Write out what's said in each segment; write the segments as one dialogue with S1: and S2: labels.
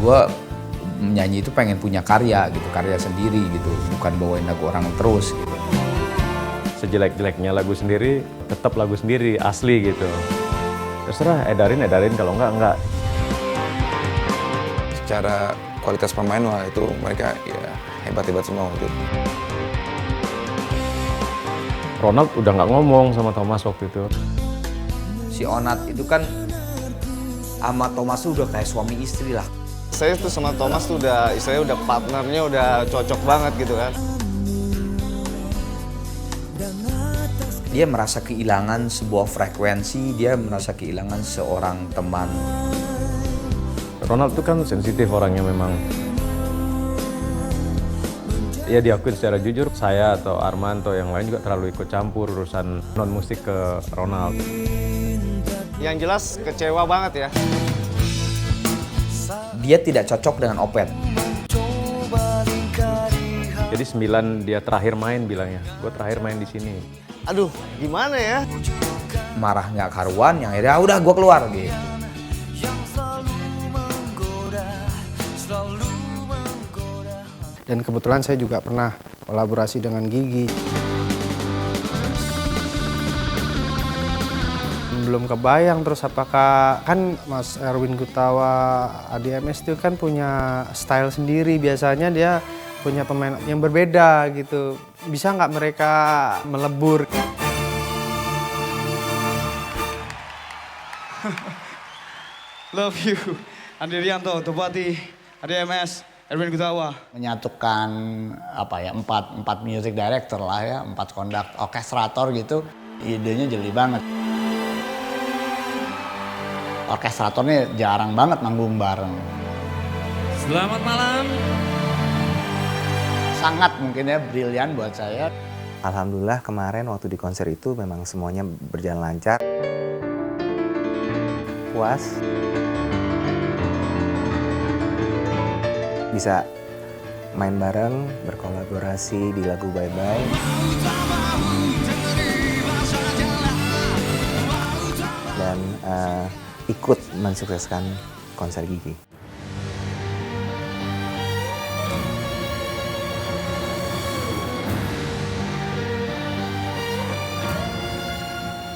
S1: gue menyanyi itu pengen punya karya gitu, karya sendiri gitu, bukan bawain lagu orang terus gitu.
S2: Sejelek-jeleknya lagu sendiri, tetap lagu sendiri, asli gitu. Terserah, edarin kalau enggak.
S3: Secara kualitas pemain, wah itu mereka ya hebat-hebat semua waktu itu.
S2: Ronald udah nggak ngomong sama Thomas waktu itu.
S1: Si Onat itu kan sama Thomas tuh udah kayak suami istri lah.
S4: Saya tuh sama Thomas tuh udah, istilahnya udah partnernya udah cocok banget gitu kan.
S1: Dia merasa kehilangan sebuah frekuensi, dia merasa kehilangan seorang teman.
S2: Ronald tuh kan sensitif orangnya memang. Ya diakui secara jujur, saya atau Arman atau yang lain juga terlalu ikut campur urusan non-musik ke Ronald.
S4: Yang jelas kecewa banget ya.
S1: Dia tidak cocok dengan Opet.
S2: Jadi 9 dia terakhir main bilangnya, gue terakhir main di sini.
S4: Aduh, gimana ya?
S1: Marah nggak karuan, yang akhirnya udah gue keluar gitu.
S5: Dan kebetulan saya juga pernah kolaborasi dengan Gigi. Belum kebayang terus apakah, kan Mas Erwin Gutawa ADMS itu kan punya style sendiri. Biasanya dia punya pemain yang berbeda gitu. Bisa nggak mereka melebur?
S6: Love you, Andi Rianto, Topati, ADMS, Erwin Gutawa.
S7: Menyatukan empat music director lah ya, 4 orkestrator gitu, idenya jeli banget. Orkestratornya jarang banget manggung bareng.
S6: Selamat malam.
S7: Sangat mungkin ya brilian buat saya.
S8: Alhamdulillah kemarin waktu di konser itu memang semuanya berjalan lancar. Puas. Bisa main bareng, berkolaborasi di lagu Bye Bye. Dan ikut mensukseskan konser Gigi.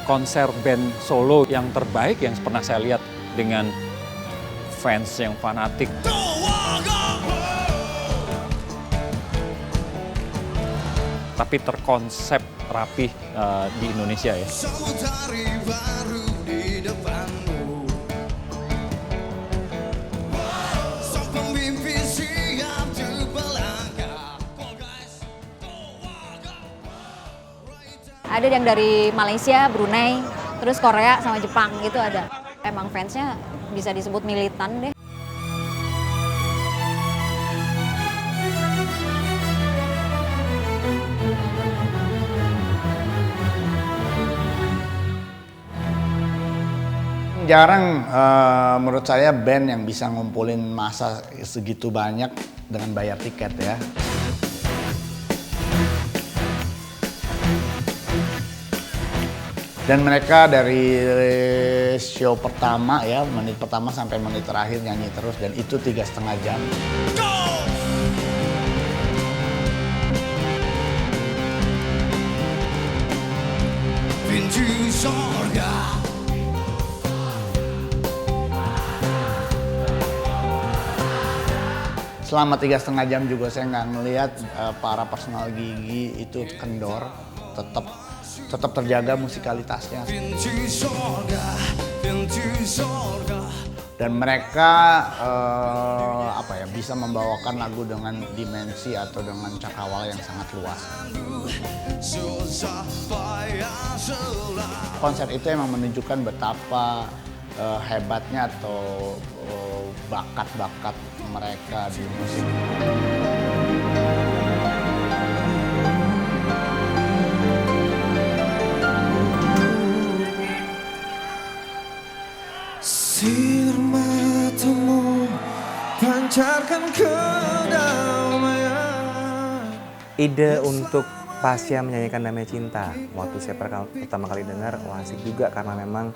S9: Konser band solo yang terbaik yang pernah saya lihat dengan fans yang fanatik. Tapi terkonsep rapih di Indonesia ya.
S10: Ada yang dari Malaysia, Brunei, terus Korea sama Jepang gitu ada. Emang fansnya bisa disebut militan deh.
S7: Jarang menurut saya band yang bisa ngumpulin massa segitu banyak dengan bayar tiket ya. Dan mereka dari show pertama ya, menit pertama sampai menit terakhir nyanyi terus, dan itu 3,5 jam. Selama 3,5 jam juga saya nggak ngelihat para personal Gigi itu kendor, tetap terjaga musikalitasnya. Dan mereka bisa membawakan lagu dengan dimensi atau dengan cakrawala yang sangat luas. Konser itu emang menunjukkan betapa hebatnya atau bakat-bakat mereka di musik.
S11: Sinar matamu pancarkan kedamaian.
S8: Ide untuk Pasya menyanyikan Damai Cinta, waktu saya pertama kali dengar, wah asik juga karena memang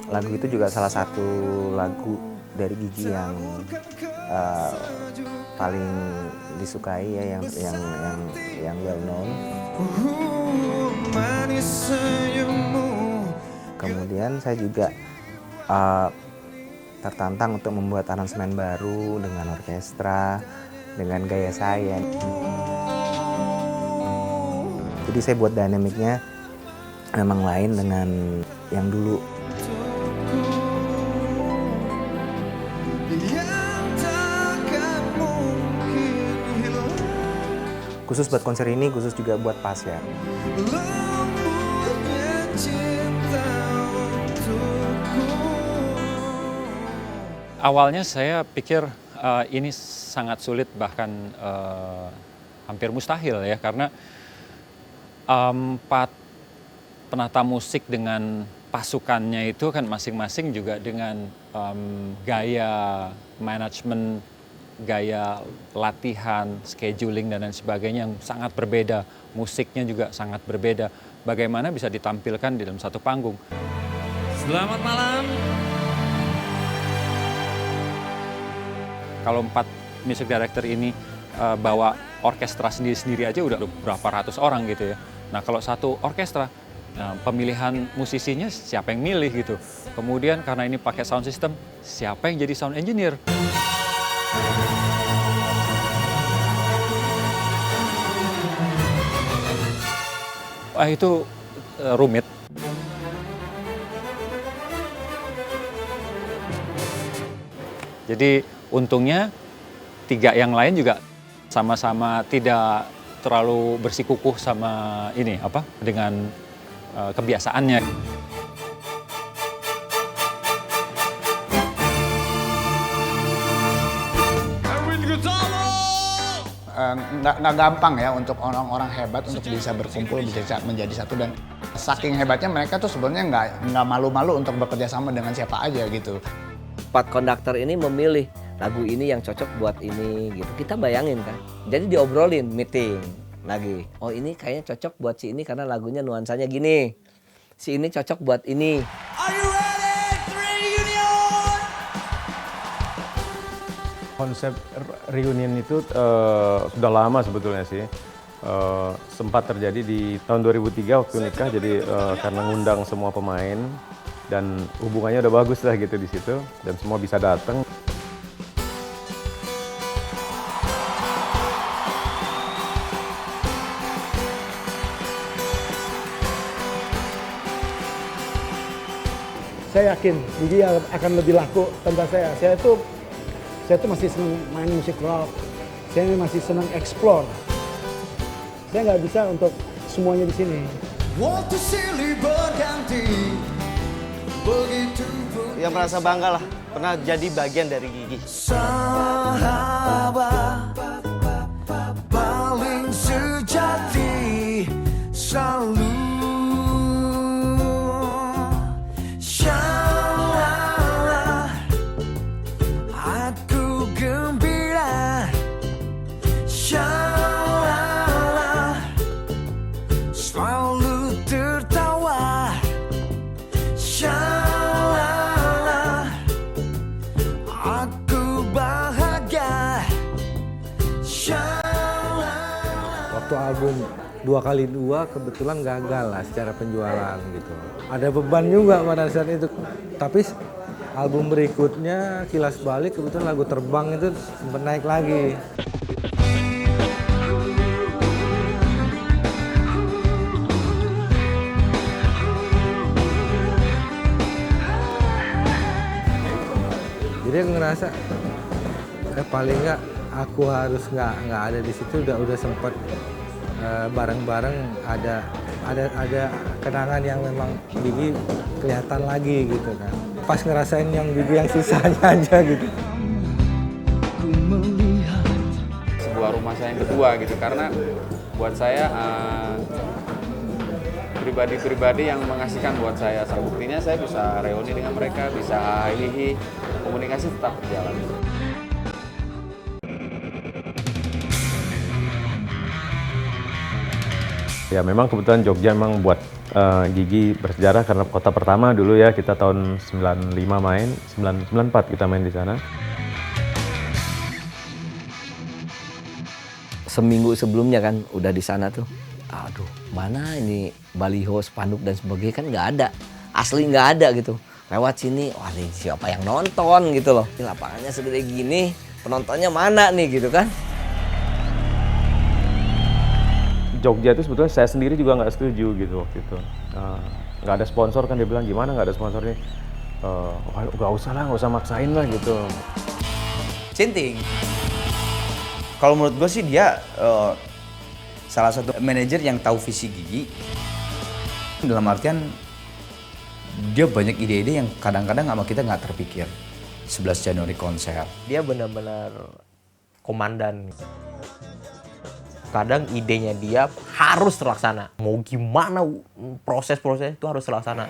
S8: lagu itu juga salah satu lagu dari Gigi yang paling disukai ya, yang well known. Kemudian saya juga tertantang untuk membuat aransemen baru dengan orkestra, dengan gaya saya. Jadi saya buat dinamiknya memang lain dengan yang dulu. Khusus buat konser ini, khusus juga buat Pasya.
S9: Awalnya saya pikir ini sangat sulit, bahkan hampir mustahil ya, karena 4 penata musik dengan pasukannya itu kan masing-masing juga dengan gaya manajemen, gaya latihan, scheduling dan lain sebagainya yang sangat berbeda. Musiknya juga sangat berbeda. Bagaimana bisa ditampilkan di dalam satu panggung?
S6: Selamat malam.
S9: Kalau 4 music director ini bawa orkestra sendiri-sendiri aja udah berapa ratus orang gitu ya. Nah kalau satu orkestra, pemilihan musisinya siapa yang milih gitu. Kemudian karena ini pakai sound system, siapa yang jadi sound engineer? Itu rumit. Jadi untungnya 3 yang lain juga sama-sama tidak terlalu bersikukuh sama ini dengan kebiasaannya.
S7: Nggak gampang ya untuk orang-orang hebat untuk bisa berkumpul, bisa menjadi satu, dan saking hebatnya mereka tuh sebenarnya nggak malu-malu untuk bekerja sama dengan siapa aja gitu.
S12: 4 konduktor ini memilih lagu ini yang cocok buat ini gitu. Kita bayangin kan. Jadi diobrolin, meeting lagi. Oh ini kayaknya cocok buat si ini karena lagunya nuansanya gini. Si ini cocok buat ini.
S2: Konsep reunion itu sudah lama sebetulnya sih. Sempat terjadi di tahun 2003 waktu nikah, jadi karena ngundang semua pemain dan hubungannya udah bagus lah gitu di situ dan semua bisa datang.
S13: Saya yakin Gigi akan lebih laku tanpa saya. Saya tuh masih senang main musik rock. Saya masih senang explore. Saya nggak bisa untuk semuanya di sini.
S11: Waktu silih berganti, begitu.
S4: Ya merasa bangga lah, pernah jadi bagian dari Gigi.
S11: Sahabat paling sejati selalu.
S5: Waktu album 2x2 kebetulan gagal lah secara penjualan gitu. Ada beban juga pada saat itu. Tapi album berikutnya Kilas Balik kebetulan lagu Terbang itu sempat naik lagi. Jadi aku ngerasa paling nggak aku harus nggak ada di situ, udah sempat bareng-bareng ada kenangan yang memang Gigi kelihatan lagi gitu kan. Pas ngerasain yang Gigi yang susahnya aja gitu.
S14: Sebuah rumah saya yang kedua gitu, karena buat saya pribadi-pribadi yang mengasihkan buat saya. Buktinya saya bisa reuni dengan mereka, bisa hihi, komunikasi tetap berjalan.
S2: Ya memang kebetulan Jogja memang buat Gigi bersejarah karena kota pertama dulu ya, kita tahun 95 main, 94 kita main di sana.
S12: Seminggu sebelumnya kan udah di sana tuh. Aduh, mana ini baliho, spanduk dan sebagainya kan nggak ada. Asli nggak ada gitu. Lewat sini, wah ini siapa yang nonton gitu loh. Ini lapangannya segede gini, penontonnya mana nih gitu kan.
S2: Jogja itu sebetulnya saya sendiri juga nggak setuju gitu waktu itu. Nggak ada sponsor kan, dia bilang gimana nggak ada sponsor nih. Nggak usah maksain lah gitu.
S1: Cinting. Kalau menurut gue sih dia salah satu manajer yang tahu visi Gigi. Dalam artian dia banyak ide-ide yang kadang-kadang sama kita nggak terpikir. 11 Januari konser.
S8: Dia benar-benar komandan. Kadang idenya dia harus terlaksana. Mau gimana proses-proses itu harus terlaksana.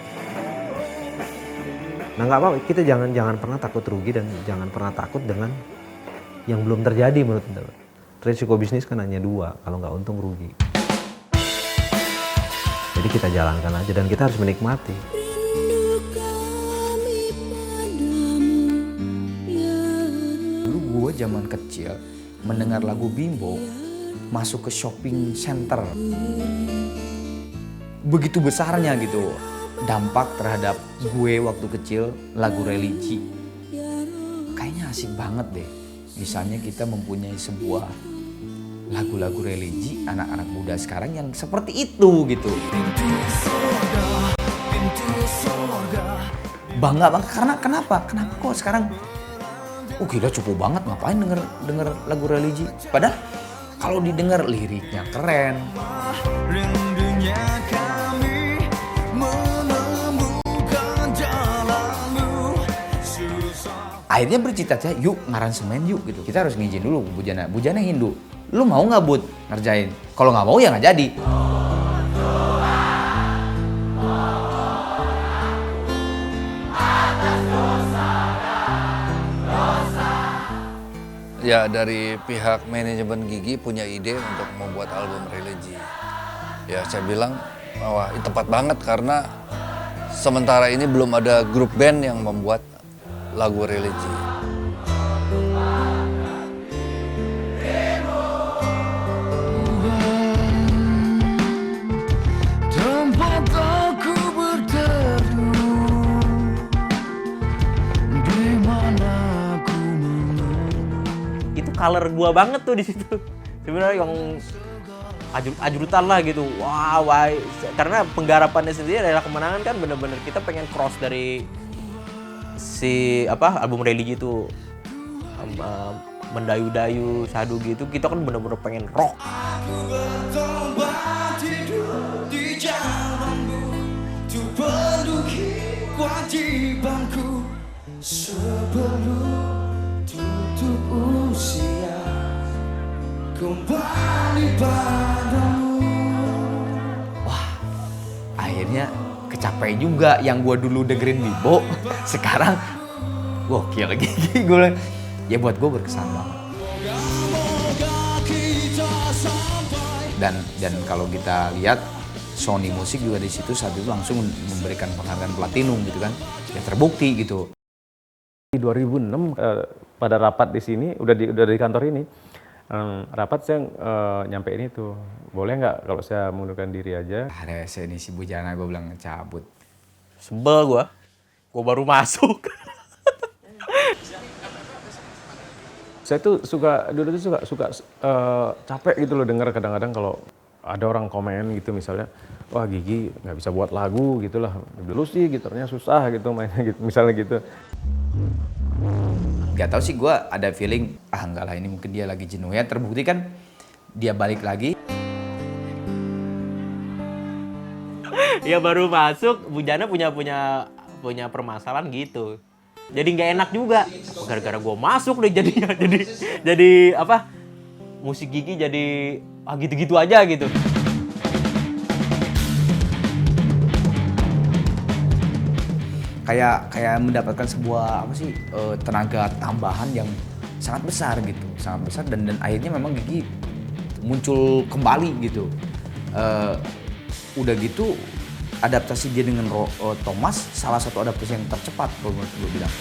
S8: Nah nggak apa-apa, kita jangan pernah takut rugi dan jangan pernah takut dengan yang belum terjadi menurut kita. Risiko bisnis kan hanya 2, kalau nggak untung rugi. Jadi kita jalankan aja dan kita harus menikmati.
S1: Dulu gue zaman kecil mendengar lagu Bimbo masuk ke shopping center. Begitu besarnya gitu dampak terhadap gue waktu kecil lagu religi. Kayaknya asik banget deh. Misalnya kita mempunyai sebuah lagu-lagu religi anak-anak muda sekarang yang seperti itu gitu. Bangga banget karena kenapa kok sekarang gila cupu banget ngapain denger lagu religi. Padahal kalau didengar liriknya keren. Akhirnya bercita-cita yuk ngaransemen yuk gitu. Kita harus ngizin dulu ke Bujana. Bujana Hindu. Lu mau nggak Bud ngerjain? Kalau nggak mau ya nggak jadi.
S15: Ya dari pihak manajemen Gigi punya ide untuk membuat album religi. Ya saya bilang wah ini tepat banget karena sementara ini belum ada grup band yang membuat lagu religi.
S11: Tempat aku berteduh, di mana aku
S8: Itu color gua banget tuh di situ. Sebenarnya yang ajrutan lah gitu. Wah, karena penggarapannya sendiri adalah kemenangan kan bener-bener kita pengen cross dari si album religi itu mendayu-dayu sadu gitu, kita kan bener-bener pengen rock.
S11: Aku bertobat hidup di jalanmu, untuk penuhi kewajibanku sebelum tutup usia kembali padamu.
S1: Wah, akhirnya capek juga yang gue dulu dengerin Bimbo, sekarang gokil Gigi. Gue ya buat gue berkesan banget. Dan kalau kita lihat Sony Music juga di situ saat itu langsung memberikan penghargaan platinum gitu kan, ya terbukti gitu.
S2: Di 2006 pada rapat di sini udah di kantor ini. Rapat saya nyampein itu, boleh nggak kalau saya mundurkan diri aja?
S1: Ada saya ini si Bujana, gue bilang cabut.
S8: Sebel gue baru masuk.
S2: Saya tuh dulu suka capek gitu loh denger kadang-kadang kalau ada orang komen gitu misalnya, wah Gigi nggak bisa buat lagu gitulah, dulu sih gitarnya susah gitu mainnya gitu, misalnya gitu.
S1: Gak tau sih, gue ada feeling enggak lah ini mungkin dia lagi jenuh ya. Terbukti kan dia balik lagi.
S8: Ya baru masuk Bujana punya permasalahan gitu. Jadi nggak enak juga. Gara-gara gue masuk deh jadinya jadi musik Gigi jadi gitu-gitu aja gitu.
S1: Kayak mendapatkan sebuah tenaga tambahan yang sangat besar gitu, sangat besar dan akhirnya memang Gigi muncul kembali gitu. Udah gitu adaptasi dia dengan Thomas salah satu adaptasi yang tercepat kalau menurut gue bilang.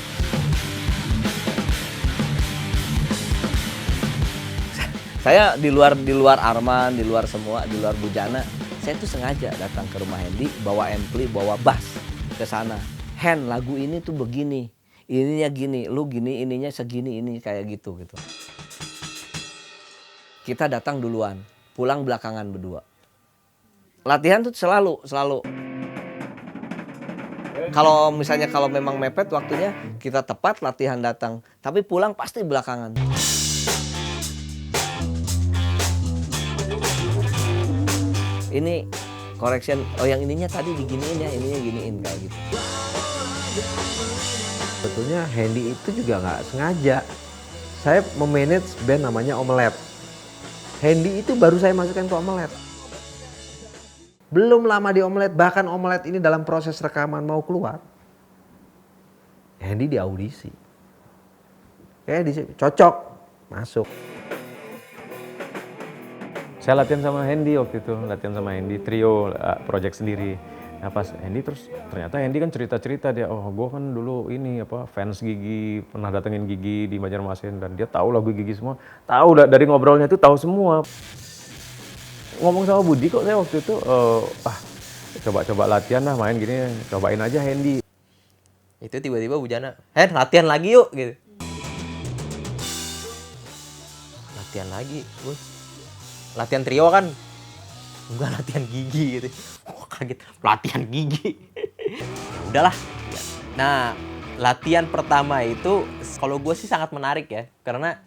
S12: Saya di luar Arman, di luar semua, di luar Bujana, saya tuh sengaja datang ke rumah Hendy, bawa ampli, bawa bass ke sana. Hen, lagu ini tuh begini, ininya gini, lu gini, ininya segini, ini kayak gitu. Kita datang duluan, pulang belakangan berdua. Latihan tuh selalu. Kalau misalnya kalau memang mepet waktunya, kita tepat latihan datang, tapi pulang pasti belakangan. Ini correction, oh yang ininya tadi diginiin ya, ininya giniin kayak gitu.
S16: Sebetulnya Hendy itu juga nggak sengaja. Saya memanage band namanya Omelet. Hendy itu baru saya masukkan ke Omelet. Belum lama di Omelet, bahkan Omelet ini dalam proses rekaman mau keluar. Hendy di audisi. Cocok, masuk.
S2: Saya latihan sama Hendy waktu itu, trio, project sendiri. Nah pas Hendy terus ternyata Hendy kan cerita-cerita dia, oh gue kan dulu ini fans Gigi, pernah datengin Gigi di Banjarmasin dan dia tahu lagu Gigi semua, tahu dari ngobrolnya itu tahu semua. Ngomong sama Budi kok saya waktu itu, coba-coba latihan lah main gini, cobain aja Hendy.
S8: Itu tiba-tiba Bujana, latihan lagi yuk gitu. Latihan lagi, latihan trio kan, enggak latihan Gigi gitu. Kaget, latihan Gigi. Udahlah. Nah, latihan pertama itu kalau gue sih sangat menarik ya, karena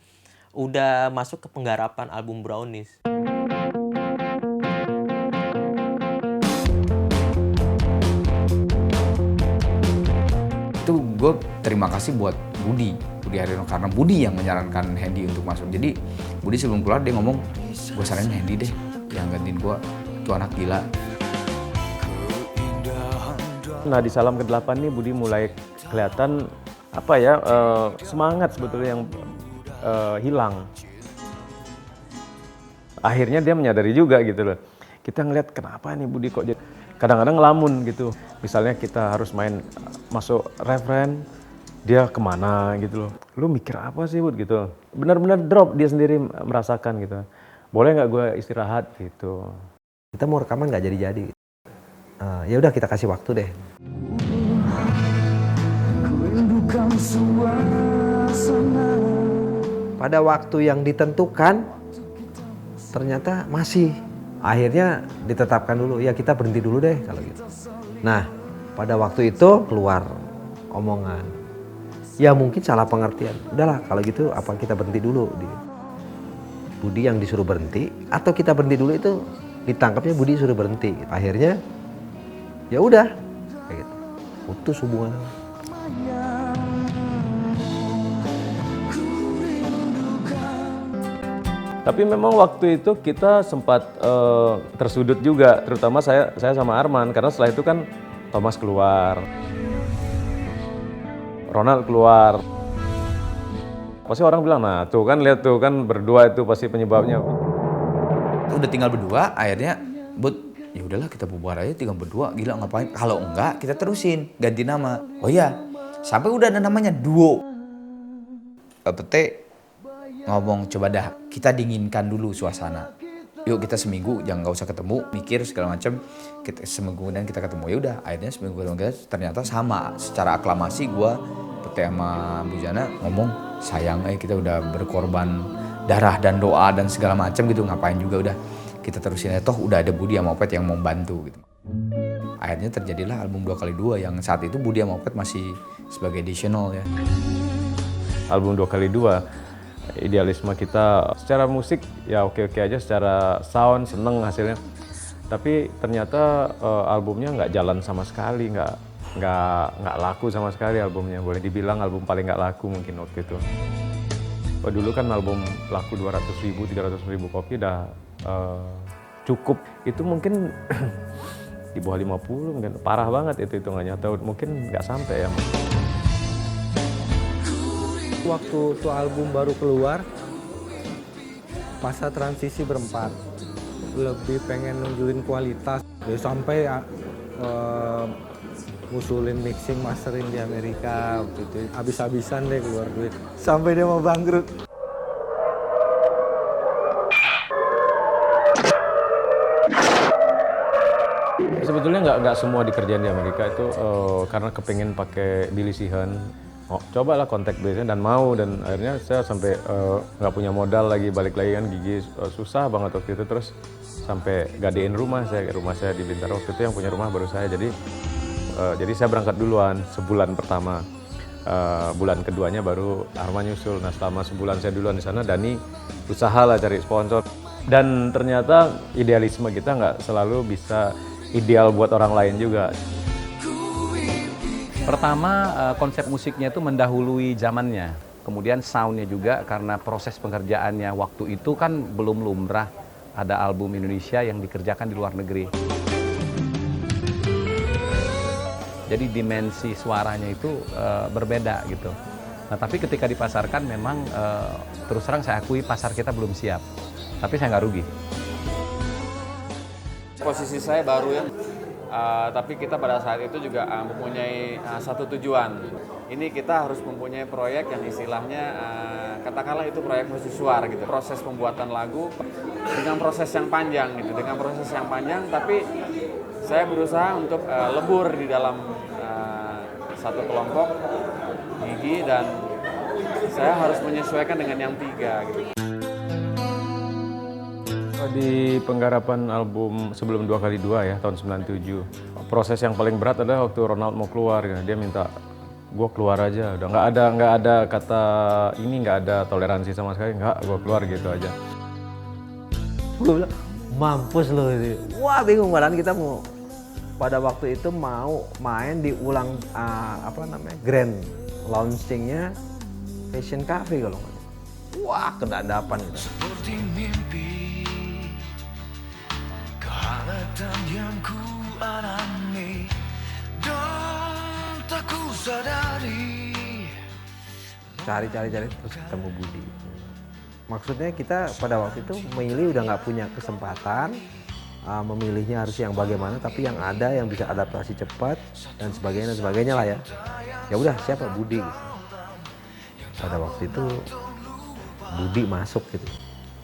S8: udah masuk ke penggarapan album Brownies.
S1: Itu gue terima kasih buat Budi Haryono karena Budi yang menyarankan Hendy untuk masuk. Jadi Budi sebelum keluar dia ngomong, gue saranin Hendy deh yang gantiin gue, itu anak gila.
S2: Nah di Salam ke-8 nih Budi mulai kelihatan semangat sebetulnya yang hilang. Akhirnya dia menyadari juga gitu loh. Kita ngeliat kenapa nih Budi kok jadi kadang-kadang ngelamun gitu. Misalnya kita harus masuk referen, dia kemana gitu loh. Lu mikir apa sih Bud gitu. Benar-benar drop, dia sendiri merasakan gitu. Boleh nggak gue istirahat gitu.
S16: Kita mau rekaman nggak jadi-jadi. Ya udah kita kasih waktu deh. Pada waktu yang ditentukan ternyata masih. Akhirnya ditetapkan dulu, ya kita berhenti dulu deh kalau gitu. Nah pada waktu itu keluar omongan. Ya mungkin salah pengertian. Udahlah kalau gitu apa kita berhenti dulu. Budi yang disuruh berhenti atau kita berhenti dulu itu ditangkapnya Budi suruh berhenti. Akhirnya ya udah kayak gitu. Putus hubungan.
S2: Tapi memang waktu itu kita sempat tersudut juga, terutama saya sama Arman, karena setelah itu kan Thomas keluar, Ronald keluar. Pasti orang bilang, nah tuh kan lihat tuh kan berdua itu pasti penyebabnya.
S1: Udah tinggal berdua, akhirnya Bud, ya udahlah kita bubar aja tinggal berdua, gila ngapain? Kalau enggak kita terusin, ganti nama. Oh iya, sampai udah ada namanya duo. Pete ngomong coba dah kita dinginkan dulu suasana. Yuk kita seminggu jangan nggak usah ketemu, mikir segala macam. Kita seminggu kemudian kita ketemu. Ya udah, akhirnya seminggu kemudian ternyata sama secara aklamasi gua Pete sama Bujana ngomong sayang kita udah berkorban darah dan doa dan segala macam gitu, ngapain juga udah kita terusin aja, toh udah ada Budi sama Opet yang mau bantu gitu. Akhirnya terjadilah album 2x2 yang saat itu Budi sama Opet masih sebagai additional ya.
S2: Album 2x2 idealisme kita secara musik ya oke-oke aja, secara sound seneng hasilnya, tapi ternyata albumnya nggak jalan sama sekali, nggak laku sama sekali albumnya. Boleh dibilang album paling nggak laku mungkin waktu itu. Dulu kan album laku 200.000, 300.000 kopi udah cukup. Itu mungkin di bawah 50 mungkin, parah banget itu hitungannya, atau mungkin nggak sampai ya.
S5: Waktu tuh album baru keluar, masa transisi berempat, lebih pengen nunjukin kualitas. Ya, sampai
S16: ngusulin mixing mastering di Amerika waktu itu. Habis-habisan deh keluar duit. Sampai dia mau bangkrut.
S2: Sebetulnya nggak semua dikerjain di Amerika itu karena kepengen pakai Billy Sheehan. Oh, cobalah kontak biasanya dan mau, dan akhirnya saya sampai nggak punya modal lagi, balik lagi kan Gigi susah banget waktu itu, terus sampai gadein rumah saya di Bintaro waktu itu, yang punya rumah baru saya, jadi saya berangkat duluan sebulan pertama, bulan keduanya baru Arman nyusul. Nah selama sebulan saya duluan di sana, Dani usahalah cari sponsor, dan ternyata idealisme kita nggak selalu bisa ideal buat orang lain juga.
S17: Pertama, konsep musiknya itu mendahului zamannya. Kemudian soundnya juga, karena proses pengerjaannya waktu itu kan belum lumrah ada album Indonesia yang dikerjakan di luar negeri. Jadi dimensi suaranya itu berbeda gitu. Nah tapi ketika dipasarkan memang terus terang saya akui pasar kita belum siap. Tapi saya nggak rugi.
S14: Posisi saya baru ya. Tapi kita pada saat itu juga mempunyai satu tujuan. Ini kita harus mempunyai proyek yang istilahnya katakanlah itu proyek mercusuar gitu. Proses pembuatan lagu dengan proses yang panjang gitu, dengan proses yang panjang. Tapi saya berusaha untuk lebur di dalam satu kelompok Gigi, dan saya harus menyesuaikan dengan yang tiga gitu.
S2: Di penggarapan album sebelum 2x2 ya, tahun 97, proses yang paling berat adalah waktu Ronald mau keluar. Dia minta gue keluar aja, udah nggak ada kata ini, nggak ada toleransi sama sekali, nggak, gue keluar gitu aja.
S16: Gue bilang mampus loh ini. Wah bingung, padahal kita mau pada waktu itu mau main di ulang grand launchingnya Fashion Cafe kalau nggak. Wah kedadapan gitu.
S11: Seperti mimpi kehangatan yang ku alami dan tak ku sadari.
S16: Cari terus ketemu Budi. Maksudnya kita pada waktu itu memilih udah nggak punya kesempatan, memilihnya harus yang bagaimana, tapi yang ada yang bisa adaptasi cepat dan sebagainya lah ya. Ya udah siapa Budi gitu. Pada waktu itu Budi masuk gitu.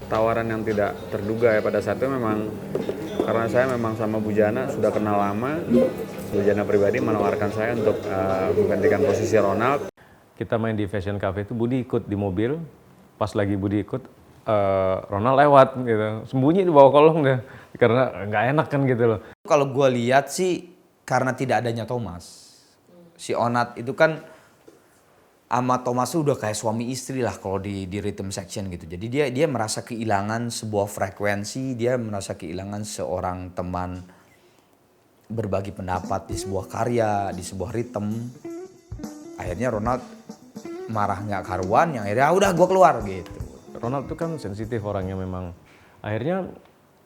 S14: Tawaran yang tidak terduga ya pada saat itu, memang karena saya memang sama Bujana sudah kenal lama. Bujana pribadi menawarkan saya untuk menggantikan posisi Ronald.
S2: Kita main di Fashion Cafe itu, Budi ikut di mobil. Pas lagi Budi ikut, Ronald lewat gitu, sembunyi di bawah kolong deh, karena nggak enak kan gitu loh.
S1: Kalau gue lihat sih karena tidak adanya Thomas, si Onat itu kan sama Thomas udah kayak suami istri lah kalau di rhythm section gitu. Jadi dia merasa kehilangan sebuah frekuensi, dia merasa kehilangan seorang teman berbagi pendapat di sebuah karya, di sebuah ritme. Akhirnya Ronald marah nggak karuan, yang akhirnya udah gue keluar gitu.
S2: Ronald tuh kan sensitif orangnya memang. Akhirnya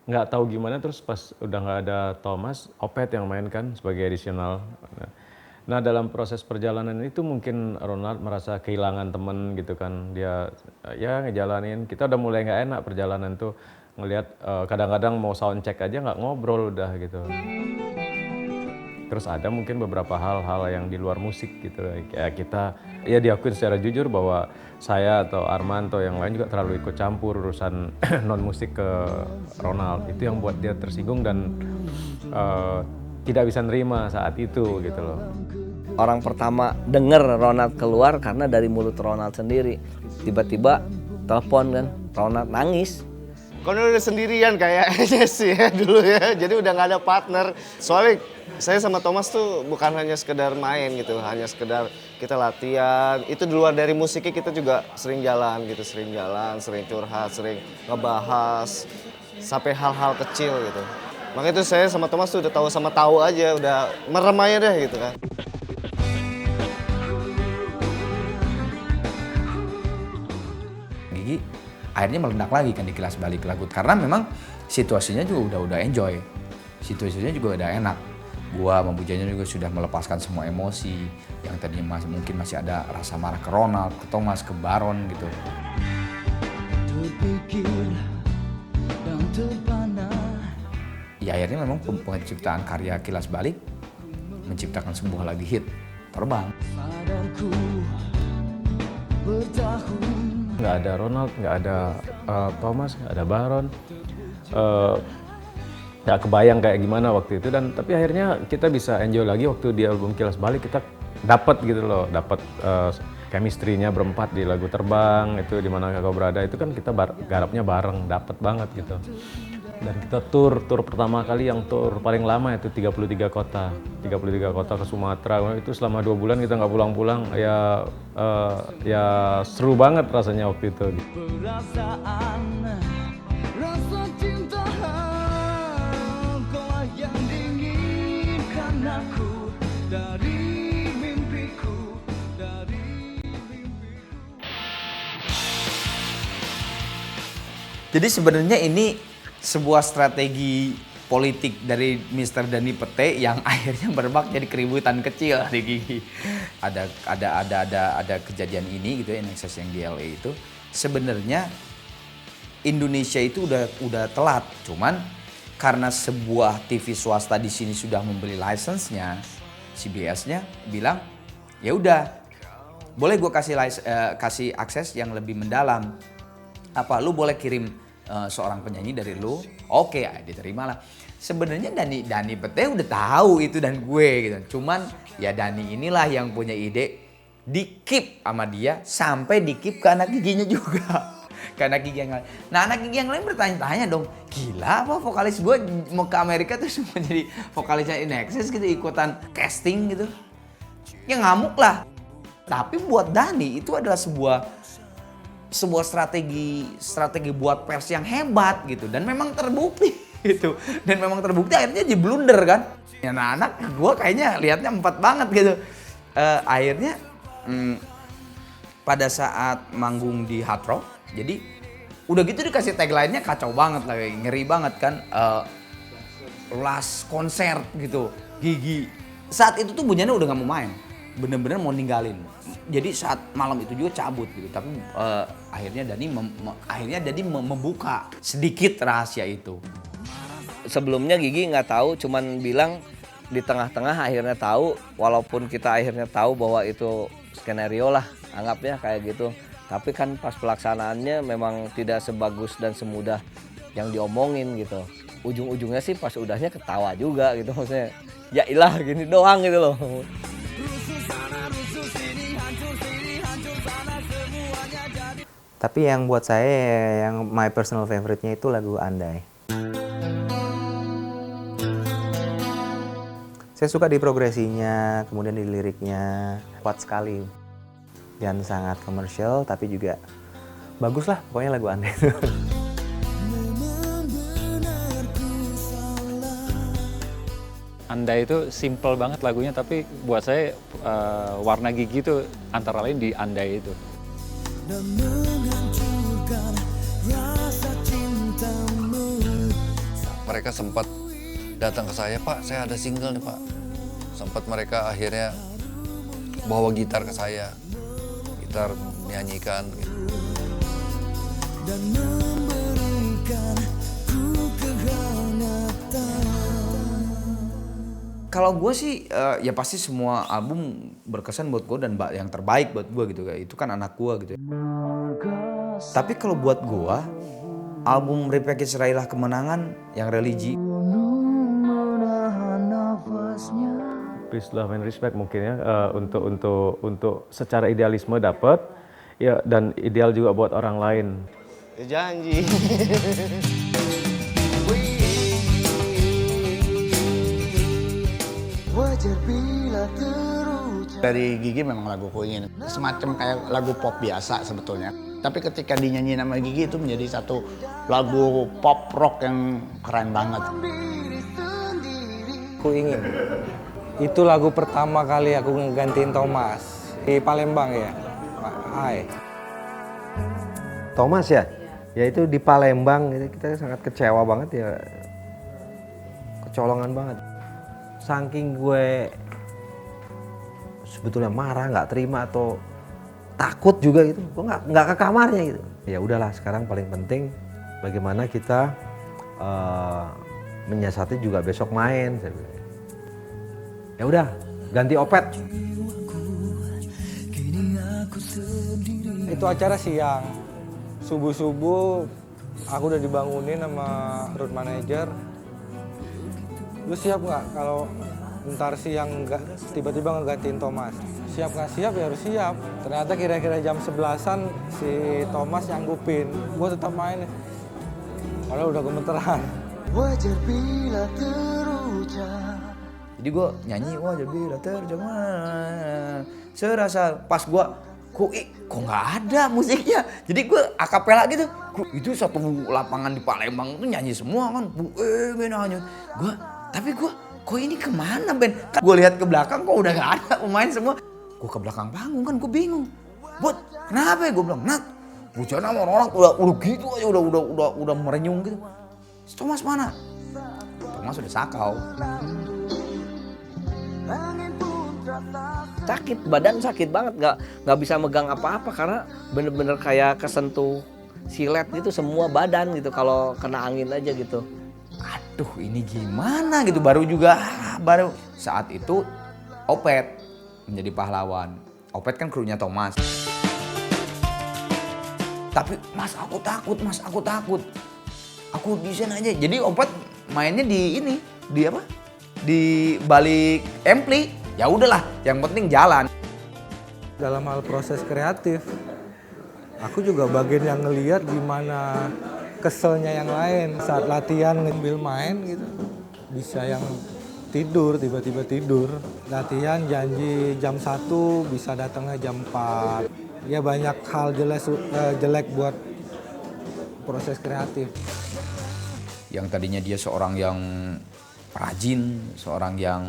S2: nggak tahu gimana, terus pas udah nggak ada Thomas, Opet yang main kan sebagai additional. Nah dalam proses perjalanan itu mungkin Ronald merasa kehilangan temen gitu kan. Dia ya ngejalanin, kita udah mulai nggak enak perjalanan tuh. Ngelihat kadang-kadang mau sound check aja nggak ngobrol udah gitu. Terus ada mungkin beberapa hal-hal yang di luar musik gitu. Kayak kita ya diakui secara jujur bahwa saya atau Arman atau yang lain juga terlalu ikut campur urusan non-musik ke Ronald. Itu yang buat dia tersinggung dan tidak bisa nerima saat itu gitu loh.
S12: Orang pertama denger Ronald keluar karena dari mulut Ronald sendiri. Tiba-tiba telepon kan, Ronald nangis.
S4: Kan udah sendirian kayaknya sih ya dulu ya, jadi udah nggak ada partner. Soalnya saya sama Thomas tuh bukan hanya sekedar main gitu, hanya sekedar kita latihan. Itu di luar dari musiknya kita juga sering jalan gitu, sering curhat, sering ngebahas sampai hal-hal kecil gitu. Makanya itu saya sama Thomas tuh udah tahu sama tahu aja, udah merem aja deh gitu kan.
S1: Gigi akhirnya meledak lagi kan di Kilas Balik lagu, karena memang situasinya juga udah enjoy, situasinya juga udah enak. Gua sama Bujanya juga sudah melepaskan semua emosi yang tadinya mungkin masih ada rasa marah ke Ronald, ke Thomas, ke Baron gitu. Ya akhirnya memang penciptaan karya Kilas Balik menciptakan sebuah lagu hit, terbang.
S2: Nggak ada Ronald, nggak ada Thomas, nggak ada Baron. Nggak kebayang kayak gimana waktu itu, dan tapi akhirnya kita bisa enjoy lagi waktu di album Kilas Balik. Kita dapat gitu loh, dapat chemistry-nya berempat di lagu Terbang itu, di mana kau berada itu kan kita garapnya bareng, dapat banget gitu. Dan kita tur pertama kali yang tur paling lama itu 33 kota ke Sumatera. Itu selama 2 bulan kita nggak pulang-pulang, ya seru banget rasanya waktu itu.
S11: Perasaan, rasa cinta kau yang diinginkan aku dari mimpiku, dari mimpiku.
S1: Jadi sebenarnya ini sebuah strategi politik dari Mr. Dhani Pete yang akhirnya berbak jadi keributan kecil di Gigi. Ada kejadian ini gitu ya, NXS yang di LA itu. Sebenarnya Indonesia itu udah telat, cuman karena sebuah TV swasta di sini sudah membeli license-nya, CBS-nya bilang, ya udah, boleh gue kasih akses yang lebih mendalam. Apa lu boleh kirim seorang penyanyi dari lu? Oke, diterima lah. Sebenarnya Dhani Pete udah tahu itu dan gue gitu. Cuman ya Dhani inilah yang punya ide di-keep sama dia sampai di-keep ke anak giginya juga. Ke anak gigi yang lain. Nah, anak gigi yang lain bertanya-tanya dong, gila apa vokalis gue mau ke Amerika terus mau jadi vokalisnya INXS gitu, ikutan casting gitu. Ya ngamuk lah. Tapi buat Dhani itu adalah sebuah strategi buat pers yang hebat gitu, dan memang terbukti gitu, dan memang terbukti akhirnya jadi blunder kan. Ya, anak gue kayaknya liatnya 4 banget gitu. Akhirnya pada saat manggung di Hard Rock, jadi udah gitu dikasih tagline-nya kacau banget lah, ngeri banget kan. Last konser gitu, Gigi saat itu tuh Bunjana udah nggak mau main, bener-bener mau ninggalin. Jadi saat malam itu juga cabut gitu, tapi akhirnya Dhani membuka sedikit rahasia itu.
S12: Sebelumnya Gigi nggak tahu, cuman bilang di tengah-tengah akhirnya tahu, walaupun kita akhirnya tahu bahwa itu skenario lah, anggapnya kayak gitu. Tapi kan pas pelaksanaannya memang tidak sebagus dan semudah yang diomongin gitu. Ujung-ujungnya sih pas udahnya ketawa juga gitu, maksudnya ya ilah gini doang gitu loh.
S18: Tapi yang buat saya yang my personal favorite-nya itu lagu Andai. Saya suka di progresinya, kemudian di liriknya, kuat sekali. Dan sangat komersial, tapi juga bagus lah pokoknya lagu Andai itu.
S9: Andai itu simple banget lagunya, tapi buat saya warna Gigi itu antara lain di Andai itu.
S11: Dan menghancurkan rasa cintamu.
S15: Mereka sempat datang ke saya, Pak, saya ada single nih, Pak. Sempat mereka akhirnya bawa gitar ke saya, gitar nyanyikan gitu.
S11: Dan memberikan ku kehangatan.
S1: Kalau gue sih ya pasti semua album berkesan buat gue dan yang terbaik buat gue gitu, itu kan anak gue gitu. Tapi kalau buat gue album Repackage Raihlah Kemenangan yang religi,
S2: Peace, Love and Respect mungkin ya, untuk secara idealisme dapat ya, dan ideal juga buat orang lain.
S4: Ya janji.
S11: Wajar bila terucap.
S7: Dari Gigi memang lagu ingin semacam kayak lagu pop biasa sebetulnya. Tapi ketika dinyanyi nama Gigi itu menjadi satu lagu pop rock yang keren banget.
S19: Aku ingin. Itu lagu pertama kali aku ngegantiin Thomas di Palembang ya. Hai.
S16: Thomas ya? Ya itu di Palembang, kita sangat kecewa banget ya. Kecolongan banget. Saking gue sebetulnya marah, nggak terima atau takut juga gitu, gue nggak ke kamarnya gitu. Ya udahlah, sekarang paling penting bagaimana kita menyiasati juga besok main. Saya bilang. Ya udah, ganti Opet.
S19: Itu acara siang. Subuh-subuh aku udah dibangunin sama road manager. Lu siap nggak kalau ntar siang tiba-tiba ngegantiin Thomas? Siap nggak siap ya harus siap. Ternyata kira-kira jam 11-an si Thomas nyanggupin. Gue tetap main. Padahal udah gemeteran.
S11: Wajar bila terucap.
S1: Jadi gue nyanyi wajar bila terjemah. Serasa pas gue kok nggak ada musiknya. Jadi gue akapela gitu. Itu satu lapangan di Palembang itu nyanyi semua kan. Nyanyi. Tapi gue kok ini kemana Ben? Kan gue lihat ke belakang kok udah gak ada pemain semua. Gue ke belakang panggung kan gue bingung. Buat kenapa ya? Gue bilang Nat, Bujana orang-orang udah gitu aja udah merenyung gitu. Thomas mana? Thomas udah sakau.
S12: Sakit, badan sakit banget, nggak bisa megang apa-apa karena bener-bener kayak kesentuh silet gitu semua badan gitu kalau kena angin aja gitu.
S1: Aduh ini gimana gitu, baru saat itu Opet menjadi pahlawan. Opet kan krunya Thomas. Tapi mas aku takut. Aku desain aja. Jadi Opet mainnya di apa? Di balik ampli. Ya udahlah, yang penting jalan.
S19: Dalam hal proses kreatif, aku juga bagian yang ngelihat gimana keselnya yang lain saat latihan ngambil main gitu. Bisa yang tidur, tiba-tiba tidur. Latihan janji jam 1 bisa datangnya jam 4. Ya banyak hal jelek buat proses kreatif.
S1: Yang tadinya dia seorang yang rajin, seorang yang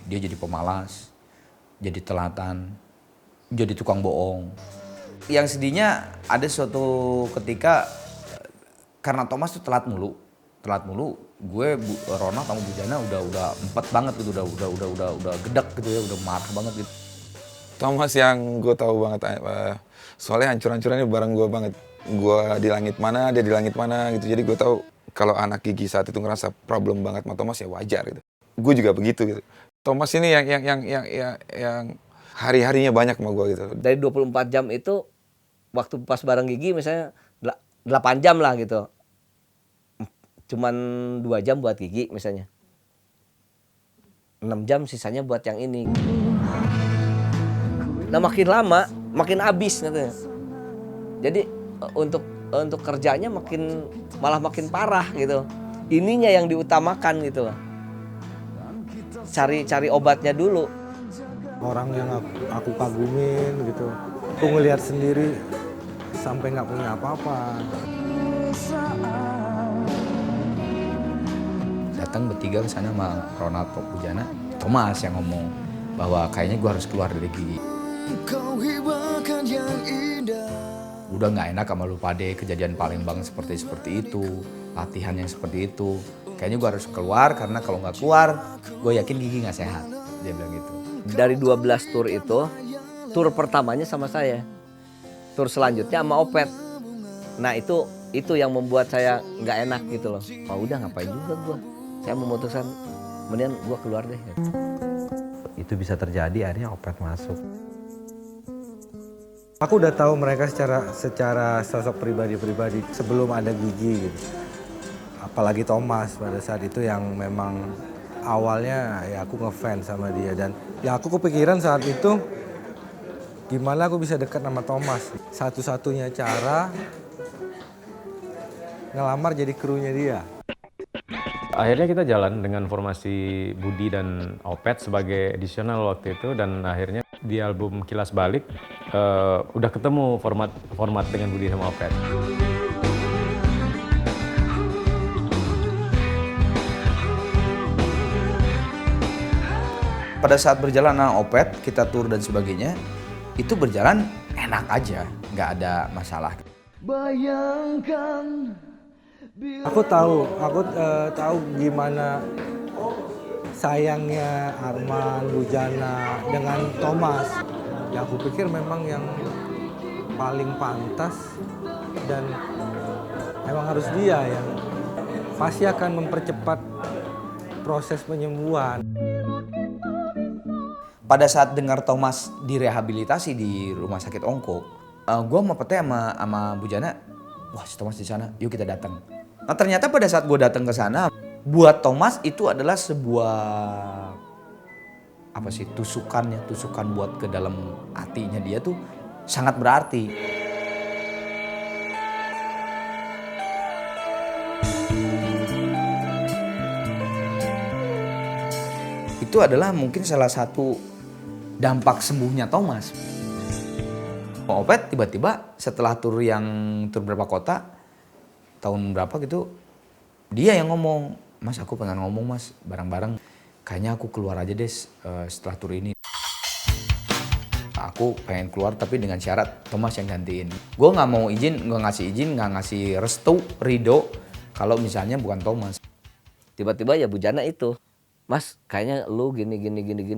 S1: dia jadi pemalas, jadi telatan, jadi tukang bohong. Yang sedihnya ada suatu ketika karena Thomas tuh telat mulu, gue Ronald sama Bujana udah empet banget gitu, udah gedek gitu ya, udah marah banget gitu.
S3: Thomas yang gue tahu banget, soalnya hancur-hancurannya bareng gue banget. Gue di langit mana, dia di langit mana gitu. Jadi gue tahu kalau anak Gigi saat itu ngerasa problem banget sama Thomas ya wajar gitu. Gue juga begitu gitu. Thomas ini yang hari-harinya banyak sama gue gitu.
S12: Dari 24 jam itu waktu pas bareng Gigi misalnya 8 jam lah gitu. Cuman 2 jam buat Gigi misalnya. 6 jam sisanya buat yang ini. Nah makin lama makin habis katanya. Jadi untuk kerjanya malah makin parah gitu. Ininya yang diutamakan gitu. Cari obatnya dulu.
S19: Orang yang aku kagumin gitu. Aku ngelihat sendiri sampai nggak punya apa-apa.
S1: Datang bertiga ke sana sama Ronald Bujana, Thomas yang ngomong bahwa kayaknya gue harus keluar dari Gigi. Udah nggak enak sama lu pade, kejadian Palembang seperti itu, latihan yang seperti itu. Kayaknya gue harus keluar karena kalau nggak keluar, gue yakin Gigi nggak sehat. Dia bilang gitu.
S12: Dari 12 tur itu, tur pertamanya sama saya. Tur selanjutnya sama Opet. Nah itu yang membuat saya nggak enak gitu loh. Oh udah ngapain juga gue. Saya memutuskan, kemudian gue keluar deh.
S16: Itu bisa terjadi akhirnya Opet masuk.
S19: Aku udah tahu mereka secara sosok pribadi sebelum ada Gigi gitu. Apalagi Thomas pada saat itu yang memang awalnya ya aku ngefans sama dia dan ya aku kepikiran saat itu gimana aku bisa dekat sama Thomas. Satu-satunya cara ngelamar jadi krunya dia.
S2: Akhirnya kita jalan dengan formasi Budi dan Opet sebagai additional waktu itu dan akhirnya di album Kilas Balik udah ketemu format dengan Budi sama Opet.
S1: Pada saat berjalan sama Opet, kita tur dan sebagainya, itu berjalan enak aja, nggak ada masalah.
S11: Bayangkan
S19: Aku tahu gimana sayangnya Arman, Bujana dengan Thomas. Ya aku pikir memang yang paling pantas dan memang harus dia yang pasti akan mempercepat proses penyembuhan.
S1: Pada saat dengar Thomas direhabilitasi di rumah sakit Ongko, gue sama Pete sama Bu Jana, wah si Thomas di sana, yuk kita datang. Nah ternyata pada saat gue datang ke sana, buat Thomas itu adalah sebuah tusukan buat ke dalam hatinya dia tuh sangat berarti. Itu adalah mungkin salah satu dampak sembuhnya Thomas. Opet tiba-tiba setelah tur berapa kota, tahun berapa gitu, dia yang ngomong, Mas aku pengen ngomong mas, bareng-bareng. Kayaknya aku keluar aja deh setelah tur ini. Aku pengen keluar tapi dengan syarat Thomas yang gantiin. Gue nggak mau izin, nggak ngasih restu, ridho kalau misalnya bukan Thomas.
S12: Tiba-tiba ya Bu Jana itu, Mas kayaknya lu gini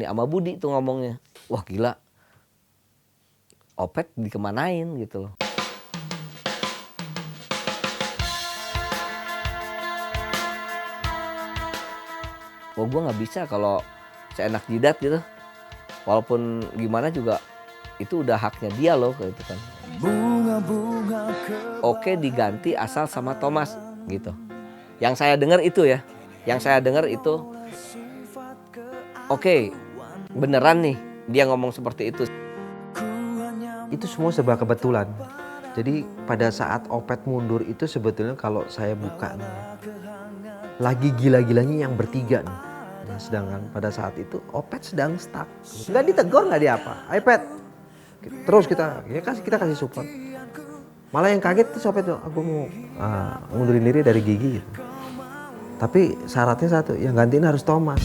S12: sama Budi tuh ngomongnya. Wah gila, Opet dikemanain gitu loh. Wah gue gak bisa kalau seenak jidat gitu. Walaupun gimana juga itu udah haknya dia loh gitu kan. Oke diganti asal sama Thomas gitu. Yang saya dengar itu ya. Yang saya dengar itu oke, beneran nih dia ngomong seperti itu.
S16: Itu semua serba kebetulan. Jadi pada saat Opet mundur itu sebetulnya kalau saya buka nih, lagi gila-gilanya yang bertiga nih. Nah, sedangkan pada saat itu Opet sedang stuck. Nggak ditegur, nggak diapa. Ayo Pet, terus kita kasih support. Malah yang kaget tuh Opet tuh, aku mau ngundurin diri dari Gigi gitu. Tapi syaratnya satu, yang gantiin harus Thomas.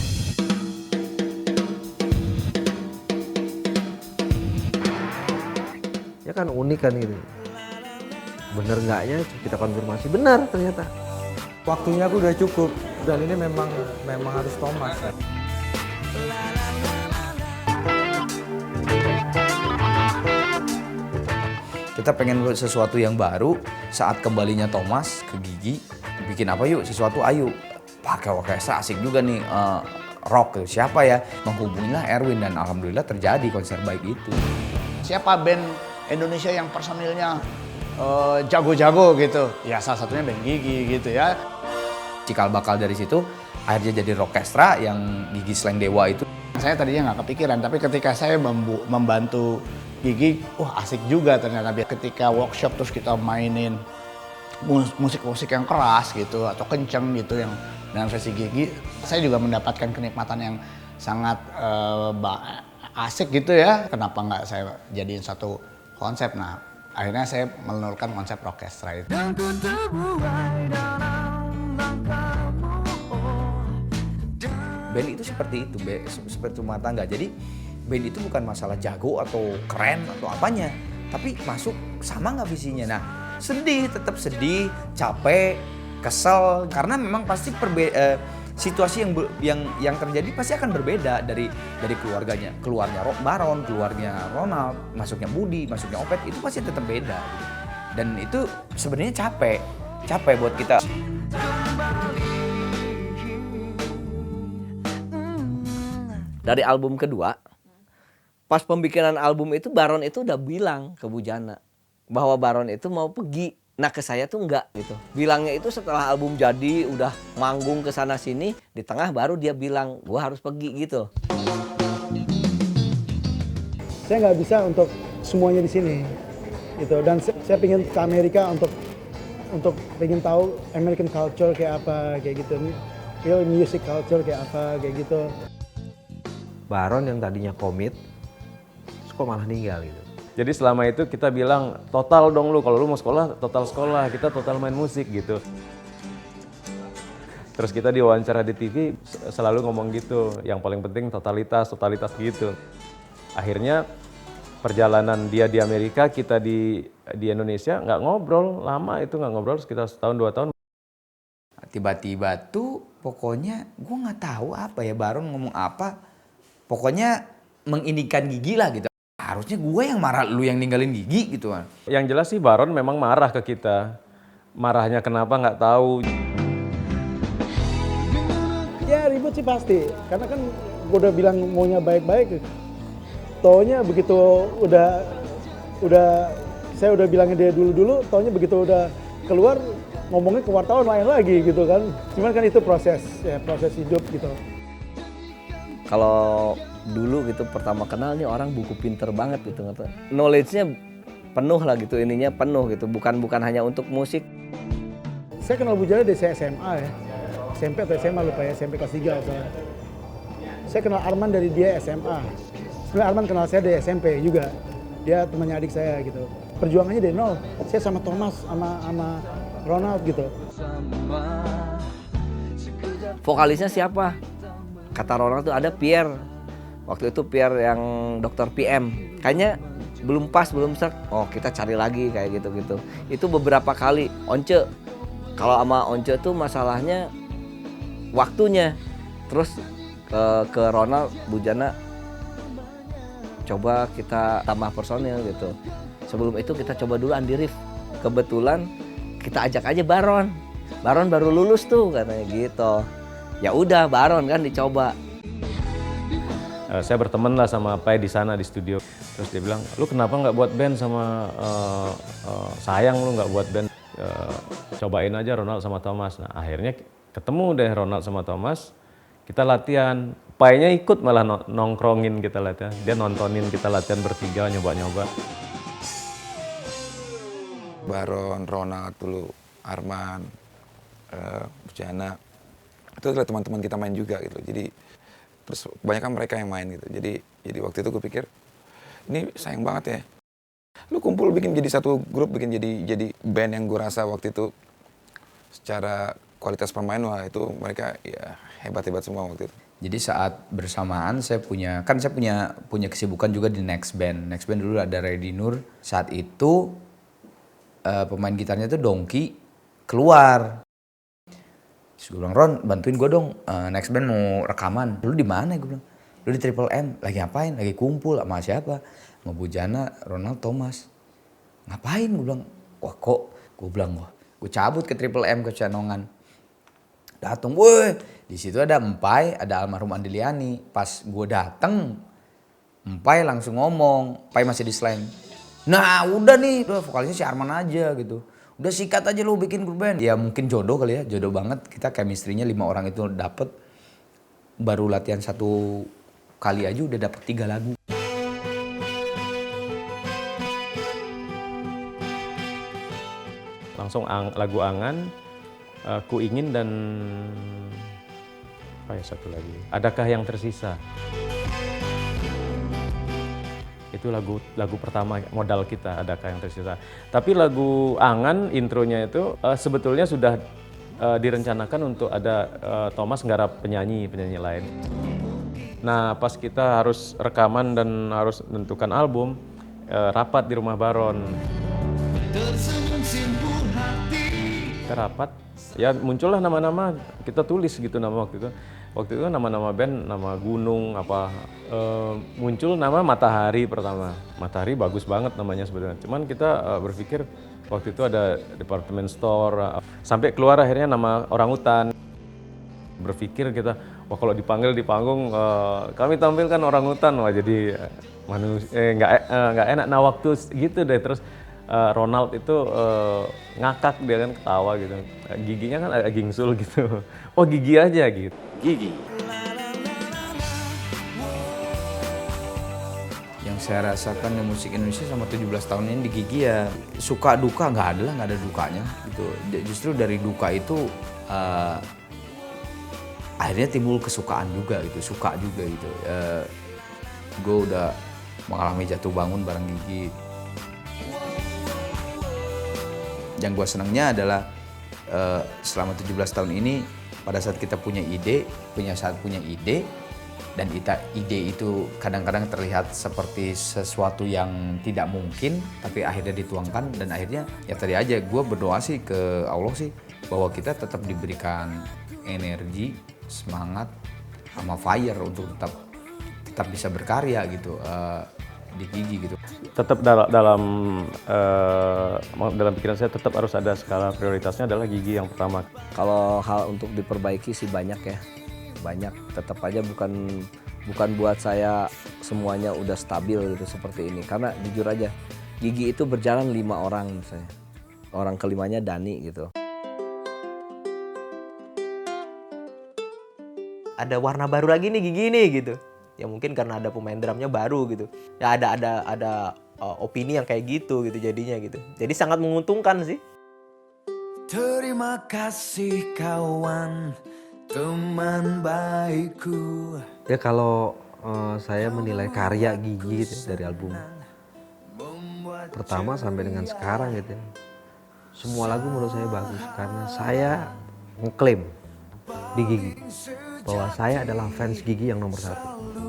S16: Ya kan unik kan gitu. Bener nggaknya kita konfirmasi, benar ternyata.
S19: Waktunya aku udah cukup dan ini memang harus Thomas.
S1: Kita pengen buat sesuatu yang baru saat kembalinya Thomas ke Gigi. Bikin apa yuk, sesuatu ayo. Pakai orkestra asik juga nih, rock siapa ya? Menghubungilah Erwin dan alhamdulillah terjadi konser baik itu.
S7: Siapa band Indonesia yang personilnya jago-jago gitu? Ya salah satunya band Gigi gitu ya.
S1: Cikal bakal dari situ akhirnya jadi rockestra yang Gigi Slang Dewa itu.
S7: Saya tadinya nggak kepikiran, tapi ketika saya membantu Gigi, wah asik juga ternyata. Ketika workshop terus kita mainin musik-musik yang keras gitu atau kenceng gitu yang dengan versi Gigi, saya juga mendapatkan kenikmatan yang sangat asik gitu ya. Kenapa nggak saya jadiin satu konsep? Nah, akhirnya saya menelurkan konsep orkestra itu.
S1: Band itu seperti itu, seperti rumah tangga. Jadi band itu bukan masalah jago atau keren atau apanya, tapi masuk sama nggak visinya. Nah, sedih, tetap sedih, capek, kesel, karena memang pasti situasi yang terjadi pasti akan berbeda dari keluarnya Baron, keluarnya Ronald, masuknya Budi, masuknya Opet, itu pasti tetap beda. Dan itu sebenarnya capek buat kita.
S12: Dari album kedua, pas pembikinan album itu Baron itu udah bilang ke Bu Jana bahwa Baron itu mau pergi. Nah ke saya tuh enggak gitu. Bilangnya itu setelah album jadi udah manggung ke sana sini, di tengah baru dia bilang gua harus pergi gitu.
S13: Saya nggak bisa untuk semuanya di sini gitu, dan saya pengen ke Amerika untuk pengen tahu American culture kayak apa kayak gitu, real music culture kayak apa kayak gitu.
S16: Baron yang tadinya komit, kok malah ninggal gitu.
S2: Jadi selama itu kita bilang total dong lu, kalau lu mau sekolah total sekolah, kita total main musik gitu. Terus kita diwawancara di TV selalu ngomong gitu, yang paling penting totalitas gitu. Akhirnya perjalanan dia di Amerika, kita di Indonesia nggak ngobrol lama, itu nggak ngobrol sekitar setahun 2 tahun.
S1: Tiba-tiba tuh pokoknya gue nggak tahu apa ya, Baron ngomong apa, pokoknya mengindikan Gigi lah gitu. Harusnya gue yang marah, lu yang ninggalin Gigi gitu kan.
S2: Yang jelas sih Baron memang marah ke kita. Marahnya kenapa nggak tahu.
S13: Ya ribut sih pasti, karena kan gue udah bilang maunya baik-baik. taunya begitu udah saya udah bilangin dia dulu, taunya begitu udah keluar ngomongnya ke wartawan lain lagi gitu kan. Cuman kan itu proses hidup gitu.
S12: Kalau dulu gitu pertama kenal nih orang buku pinter banget gitu, knowledge-nya penuh lah gitu, ininya penuh gitu, bukan hanya untuk musik.
S13: Saya kenal Bujana dari saya SMA ya, SMP atau SMA lupa ya, SMP kelas 3 misalnya. Saya kenal Arman dari dia SMA. Sebenarnya Arman kenal saya dari SMP juga, dia temannya adik saya gitu. Perjuangannya dari nol, saya sama Thomas, sama Ronald gitu.
S12: Vokalisnya siapa? Kata Ronald tuh ada Pierre. Waktu itu Pierre yang dokter PM. Kayaknya belum pas, belum serak. Oh, kita cari lagi kayak gitu-gitu. Itu beberapa kali. Once. Kalau sama Once tuh masalahnya waktunya. Terus ke Ronald, Bujana, coba kita tambah personil gitu. Sebelum itu kita coba dulu Andi Rif. Kebetulan kita ajak aja Baron. Baron baru lulus tuh katanya gitu. Ya udah Baron kan dicoba.
S2: Saya berteman lah sama Pai di sana di studio. Terus dia bilang, lu kenapa nggak buat band sama sayang lu nggak buat band. Cobain aja Ronald sama Thomas. Nah akhirnya ketemu deh Ronald sama Thomas. Kita latihan. Pai-nya ikut malah nongkrongin kita latihan. Dia nontonin kita latihan bertiga nyoba-nyoba.
S3: Baron, Ronald dulu, Arman, Bujana, itu adalah teman-teman kita main juga gitu. Jadi terus kebanyakan mereka yang main gitu. Jadi waktu itu gue pikir ini sayang banget ya. Lu kumpul bikin jadi satu grup, bikin jadi band yang gue rasa waktu itu secara kualitas pemain wah itu mereka ya hebat-hebat semua waktu itu.
S1: Jadi saat bersamaan saya punya kesibukan juga di Next Band. Next Band dulu ada Reddy Nur. Saat itu pemain gitarnya tuh Dongki keluar. Terus gue bilang, Ron bantuin gue dong, Next Band mau rekaman. Lu di mana? Gue bilang, lu di Triple M. Lagi ngapain? Lagi kumpul sama siapa? Sama Bujana, Ronald, Thomas. Ngapain? Gue bilang, wah kok? Gue bilang, wah gue cabut ke Triple M ke Canongan. Dateng, woi di situ ada Empai, ada almarhum Andiliani. Pas gue dateng, Empai langsung ngomong, Empai masih di Slang. Nah udah nih, udah vokalisnya si Arman aja gitu. Udah sikat aja lu bikin grup band. Ya mungkin jodoh kali ya, jodoh banget. Kita chemistry-nya 5 orang itu dapet. Baru latihan 1 kali aja udah dapet 3 lagu.
S2: Langsung lagu Angan, Ku Ingin dan apa ya satu lagi? Adakah yang tersisa? Itu lagu pertama modal kita, Adakah yang tersisa. Tapi lagu Angan intronya itu sebetulnya sudah direncanakan untuk ada Thomas nggarap penyanyi lain. Nah pas kita harus rekaman dan harus menentukan album, rapat di rumah Baron. Kita rapat, ya muncullah nama-nama, kita tulis gitu nama waktu itu. Waktu itu nama-nama band, nama gunung, muncul nama Matahari pertama. Matahari bagus banget namanya sebetulnya. Cuman kita berpikir waktu itu ada department store, sampai keluar akhirnya nama Orangutan. Berpikir kita, wah kalau dipanggil di panggung, kami tampilkan Orangutan, wah jadi nggak enak. Nah waktu gitu deh, terus Ronald itu ngakak dia kan ketawa gitu, giginya kan agak gingsul gitu. Oh gigi aja gitu. Gigi.
S1: Yang saya rasakan di musik Indonesia sama 17 tahun ini di Gigi ya suka duka nggak ada dukanya gitu. Justru dari duka itu akhirnya timbul kesukaan juga gitu, suka juga gitu. Gue udah mengalami jatuh bangun bareng Gigi. Yang gue senangnya adalah selama 17 tahun ini pada saat kita punya ide dan ide itu kadang-kadang terlihat seperti sesuatu yang tidak mungkin tapi akhirnya dituangkan dan akhirnya ya tadi aja gue berdoa sih ke Allah sih bahwa kita tetap diberikan energi, semangat, sama fire untuk tetap bisa berkarya gitu di Gigi gitu.
S2: Tetap dalam pikiran saya tetap harus ada skala prioritasnya adalah Gigi yang pertama.
S12: Kalau hal untuk diperbaiki sih banyak ya, banyak. Tetap aja bukan Bukan buat saya semuanya udah stabil gitu seperti ini. Karena jujur aja, Gigi itu berjalan 5 orang misalnya. Orang kelimanya Dani gitu.
S8: Ada warna baru lagi nih Gigi nih gitu. Ya mungkin karena ada pemain drumnya baru gitu. Ya ada opini yang kayak gitu jadinya gitu. Jadi sangat menguntungkan sih.
S11: Terima kasih kawan, teman baikku.
S16: Ya kalau saya menilai karya Gigi gitu, dari album pertama sampai dengan sekarang gitu, semua lagu menurut saya bagus karena saya ngeklaim di Gigi bahwa saya adalah fans Gigi yang nomor 1.